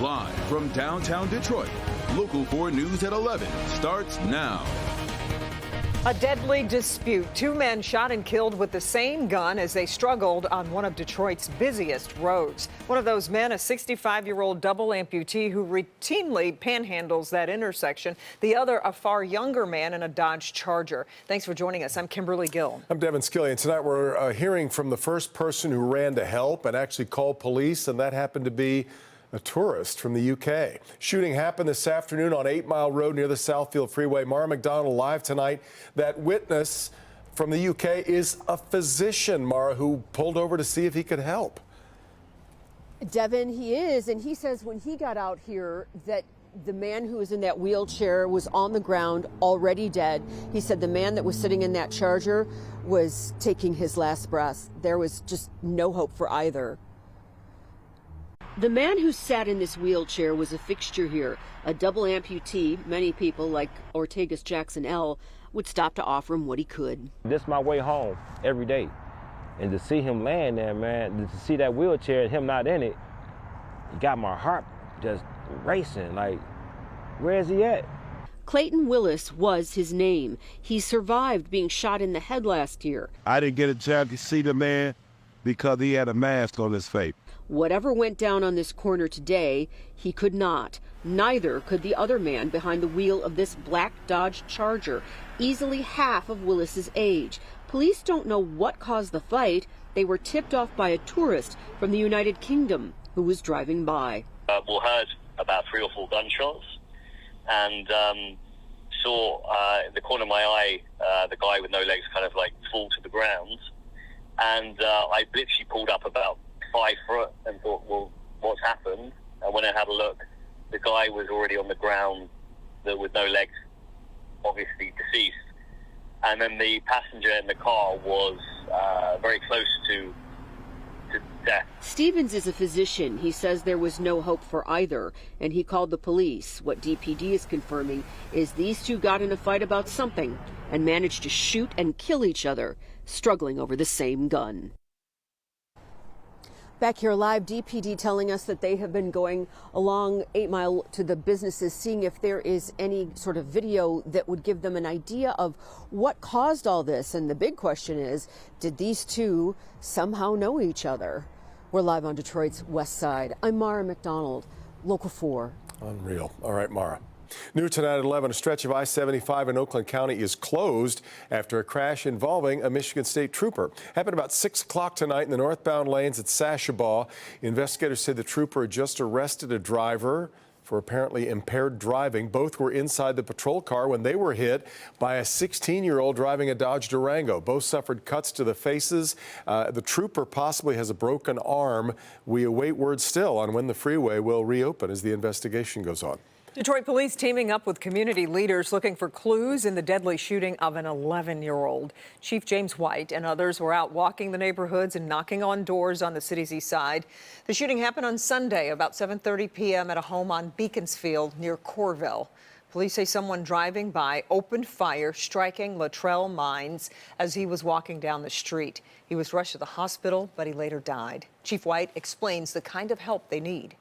Live from downtown Detroit, Local 4 News at 11 starts now. A deadly dispute. Two men shot and killed with the same gun as they struggled on one of Detroit's busiest roads. One of those men, a 65-year-old double amputee who routinely panhandles that intersection. The other, a far younger man in a Dodge Charger. Thanks for joining us. I'm Kimberly Gill. I'm Devin Skillian. Tonight we're hearing from the first person who ran to help and actually called police, and that happened to be a tourist from the UK. Shooting happened this afternoon on 8 Mile Road near the Southfield Freeway. Mara McDonald live tonight. That witness from the UK is a physician, Mara, who pulled over to see if he could help. Devin, he is, and he says when he got out here that the man who was in that wheelchair was on the ground, already dead. He said the man that was sitting in that Charger was taking his last breath. There was just no hope for either. The man who sat in this wheelchair was a fixture here, a double amputee. Many people, like Ortegas Jackson L., would stop to offer him what he could. This is my way home every day. And to see him laying there, man, to see that wheelchair and him not in it, it got my heart just racing. Like, where is he at? Clayton Willis was his name. He survived being shot in the head last year. I didn't get a chance to see the man because he had a mask on his face. Whatever went down on this corner today, he could not. Neither could the other man behind the wheel of this black Dodge Charger, easily half of Willis's age. Police don't know what caused the fight. They were tipped off by a tourist from the United Kingdom who was driving by. We heard about 3 or 4 gunshots and saw in the corner of my eye the guy with no legs kind of like fall to the ground. And I literally pulled up about 5 foot and thought, well, what's happened? And when I had a look, the guy was already on the ground with no legs, obviously deceased. And then the passenger in the car was very close to death. Stevens is a physician. He says there was no hope for either, and he called the police. What DPD is confirming is these two got in a fight about something and managed to shoot and kill each other, struggling over the same gun. Back here live, DPD telling us that they have been going along 8 Mile to the businesses, seeing if there is any sort of video that would give them an idea of what caused all this. And the big question is, did these two somehow know each other? We're live on Detroit's West Side. I'm Mara McDonald, Local 4. Unreal. All right, Mara. New tonight at 11, a stretch of I-75 in Oakland County is closed after a crash involving a Michigan State trooper. Happened about 6 o'clock tonight in the northbound lanes at Sashabaw. Investigators said the trooper had just arrested a driver for apparently impaired driving. Both were inside the patrol car when they were hit by a 16-year-old driving a Dodge Durango. Both suffered cuts to the faces. The trooper possibly has a broken arm. We await word still on when the freeway will reopen as the investigation goes on. Detroit police teaming up with community leaders looking for clues in the deadly shooting of an 11-year-old. Chief James White and others were out walking the neighborhoods and knocking on doors on the city's east side. The shooting happened on Sunday about 7:30 p.m. at a home on Beaconsfield near Corville. Police say someone driving by opened fire, striking Latrell Mines as he was walking down the street. He was rushed to the hospital, but he later died. Chief White explains the kind of help they need.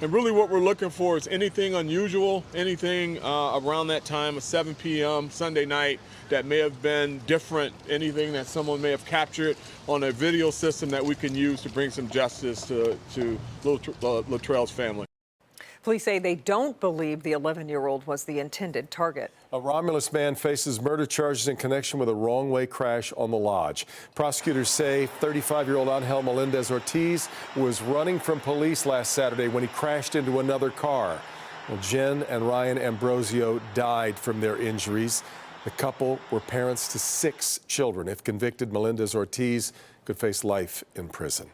And really what we're looking for is anything unusual, anything around that time of 7 p.m. Sunday night that may have been different, anything that someone may have captured on a video system that we can use to bring some justice to Latrell's family. Police say they don't believe the 11-year-old was the intended target. A Romulus man faces murder charges in connection with a wrong-way crash on the Lodge. Prosecutors say 35-year-old Angel Melendez-Ortiz was running from police last Saturday when he crashed into another car. Well, Jen and Ryan Ambrosio died from their injuries. The couple were parents to 6 children. If convicted, Melendez-Ortiz could face life in prison.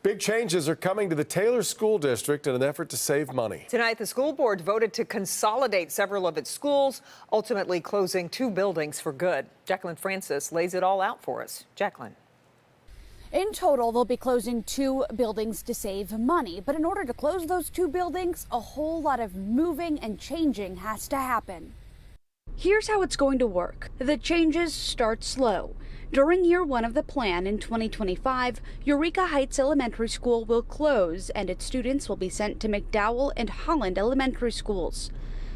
Big changes are coming to the Taylor School District in an effort to save money. Tonight, the school board voted to consolidate several of its schools, ultimately closing 2 buildings for good. Jacqueline Francis lays it all out for us. Jacqueline. In total, they'll be closing 2 buildings to save money. But in order to close those 2 buildings, a whole lot of moving and changing has to happen. Here's how it's going to work. The changes start slow. During year one of the plan in 2025, Eureka Heights Elementary School will close and its students will be sent to McDowell and Holland Elementary Schools.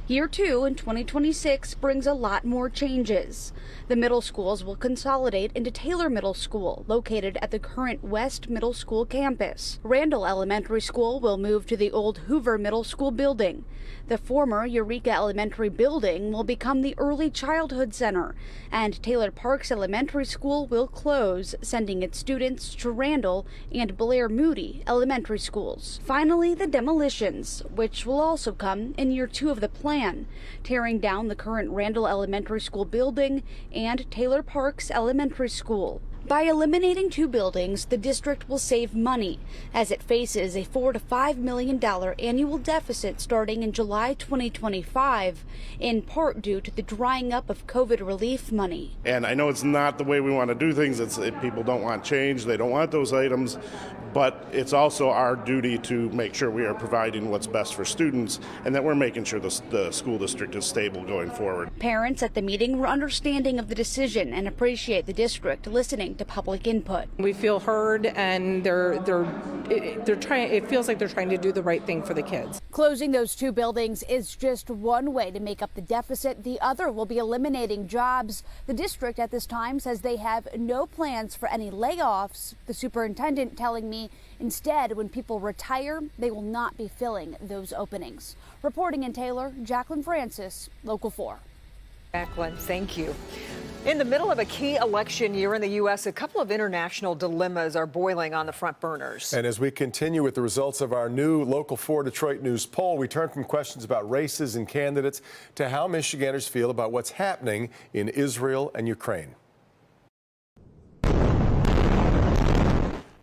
Year two in 2026 brings a lot more changes. The middle schools will consolidate into Taylor Middle School, located at the current West Middle School campus. Randall Elementary School will move to the old Hoover Middle School building. The former Eureka Elementary building will become the Early Childhood Center, and Taylor Parks Elementary School will close, sending its students to Randall and Blair Moody Elementary Schools. Finally, the demolitions, which will also come in year two of the plan, tearing down the current Randall Elementary School building and Taylor Parks Elementary School. By eliminating two buildings, the district will save money as it faces a $4 to $5 million annual deficit starting in July 2025, in part due to the drying up of COVID relief money. And I know it's not the way we want to do things. People don't want change. They don't want those items. But it's also our duty to make sure we are providing what's best for students and that we're making sure the school district is stable going forward. Parents at the meeting were understanding of the decision and appreciate the district listening to public input. We feel heard, and they're trying. It feels like they're trying to do the right thing for the kids. Closing those two buildings is just one way to make up the deficit. The other will be eliminating jobs. The district at this time says they have no plans for any layoffs. The superintendent telling me instead, when people retire, they will not be filling those openings. Reporting in Taylor, Jacqueline Francis, Local 4. Jacqueline, thank you. In the middle of a key election year in the U.S., a couple of international dilemmas are boiling on the front burners. And as we continue with the results of our new Local 4 Detroit News poll, we turn from questions about races and candidates to how Michiganders feel about what's happening in Israel and Ukraine.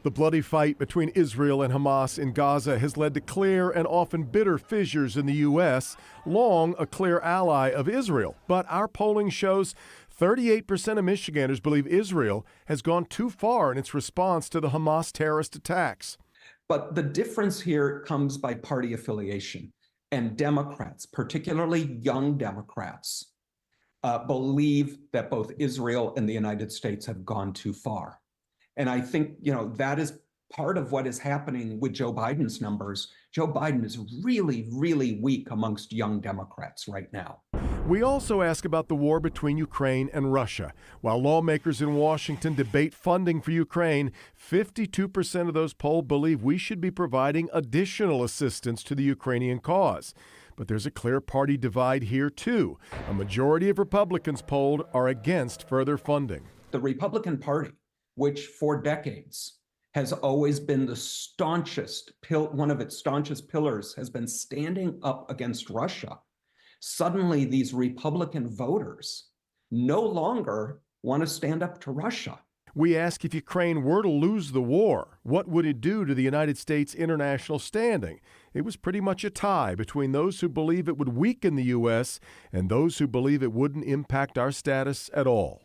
The bloody fight between Israel and Hamas in Gaza has led to clear and often bitter fissures in the U.S., long a clear ally of Israel. But our polling shows 38% of Michiganders believe Israel has gone too far in its response to the Hamas terrorist attacks. But the difference here comes by party affiliation. And Democrats, particularly young Democrats, believe that both Israel and the United States have gone too far. And I think, that is part of what is happening with Joe Biden's numbers. Joe Biden is really, really weak amongst young Democrats right now. We also ask about the war between Ukraine and Russia. While lawmakers in Washington debate funding for Ukraine, 52% of those polled believe we should be providing additional assistance to the Ukrainian cause. But there's a clear party divide here, too. A majority of Republicans polled are against further funding. The Republican Party, which for decades has always been the one of its staunchest pillars, has been standing up against Russia. Suddenly, these Republican voters no longer want to stand up to Russia. We ask, if Ukraine were to lose the war, what would it do to the United States' international standing? It was pretty much a tie between those who believe it would weaken the U.S. and those who believe it wouldn't impact our status at all.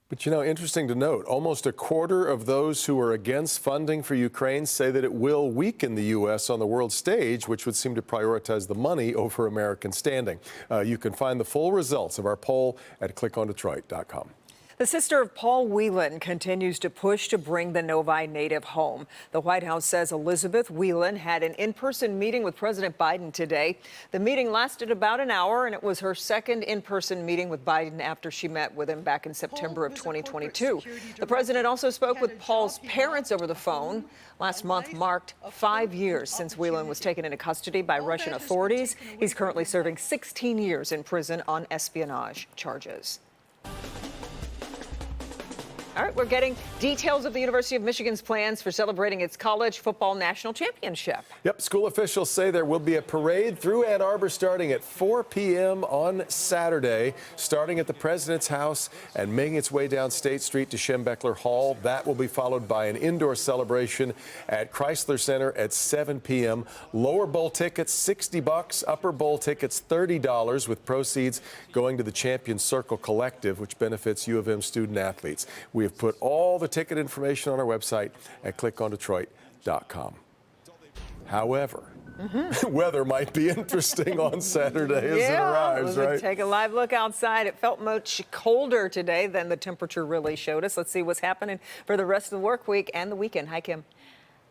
But interesting to note, almost a quarter of those who are against funding for Ukraine say that it will weaken the U.S. on the world stage, which would seem to prioritize the money over American standing. You can find the full results of our poll at clickondetroit.com. The sister of Paul Whelan continues to push to bring the Novi native home. The White House says Elizabeth Whelan had an in-person meeting with President Biden today. The meeting lasted about an hour, and it was her second in-person meeting with Biden after she met with him back in September of 2022. The president also spoke with Paul's parents over the phone. Last month marked 5 years since Whelan was taken into custody by Russian authorities. He's currently serving 16 years in prison on espionage charges. All right, we're getting details of the University of Michigan's plans for celebrating its college football national championship. Yep, school officials say there will be a parade through Ann Arbor starting at 4 p.m. on Saturday, starting at the President's House and making its way down State Street to Schembechler Hall. That will be followed by an indoor celebration at Chrysler Center at 7 p.m. Lower bowl tickets, $60. Upper bowl tickets, $30, with proceeds going to the Champion Circle Collective, which benefits U of M student athletes. We have put all the ticket information on our website at clickondetroit.com. However, Weather might be interesting on Saturday as it arrives, right? Take a live look outside. It felt much colder today than the temperature really showed us. Let's see what's happening for the rest of the work week and the weekend. Hi, Kim.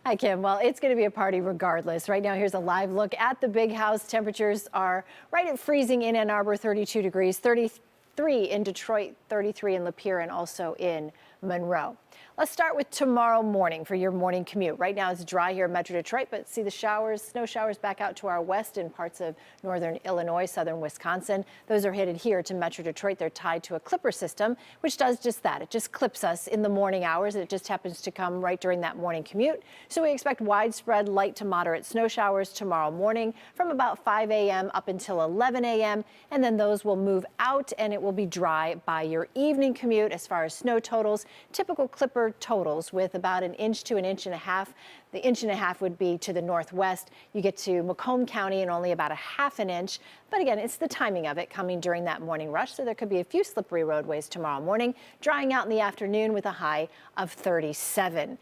Hi, Kim. Well, it's going to be a party regardless. Right now, here's a live look at the Big House. Temperatures are right at freezing in Ann Arbor, 32 degrees, 33 in Detroit, 33 in Lapeer, and also in Monroe. Let's start with tomorrow morning for your morning commute. Right now it's dry here in Metro Detroit, but see the showers, snow showers back out to our west in parts of northern Illinois, southern Wisconsin. Those are headed here to Metro Detroit. They're tied to a clipper system, which does just that. It just clips us in the morning hours. It just happens to come right during that morning commute. So we expect widespread light to moderate snow showers tomorrow morning from about 5 a.m. up until 11 a.m. And then those will move out and it will be dry by your evening commute. As far as snow totals, typical clipper totals with about an inch to an inch and a half. The inch and a half would be to the northwest. You get to Macomb County and only about a half an inch. But again, it's the timing of it coming during that morning rush. So there could be a few slippery roadways tomorrow morning, drying out in the afternoon with a high of 37.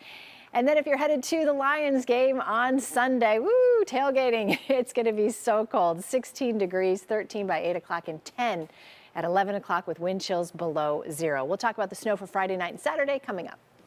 And then if you're headed to the Lions game on Sunday, woo, tailgating, it's going to be so cold. 16 degrees, 13 by 8 o'clock and 10 at 11 o'clock with wind chills below 0. We'll talk about the snow for Friday night and Saturday coming up.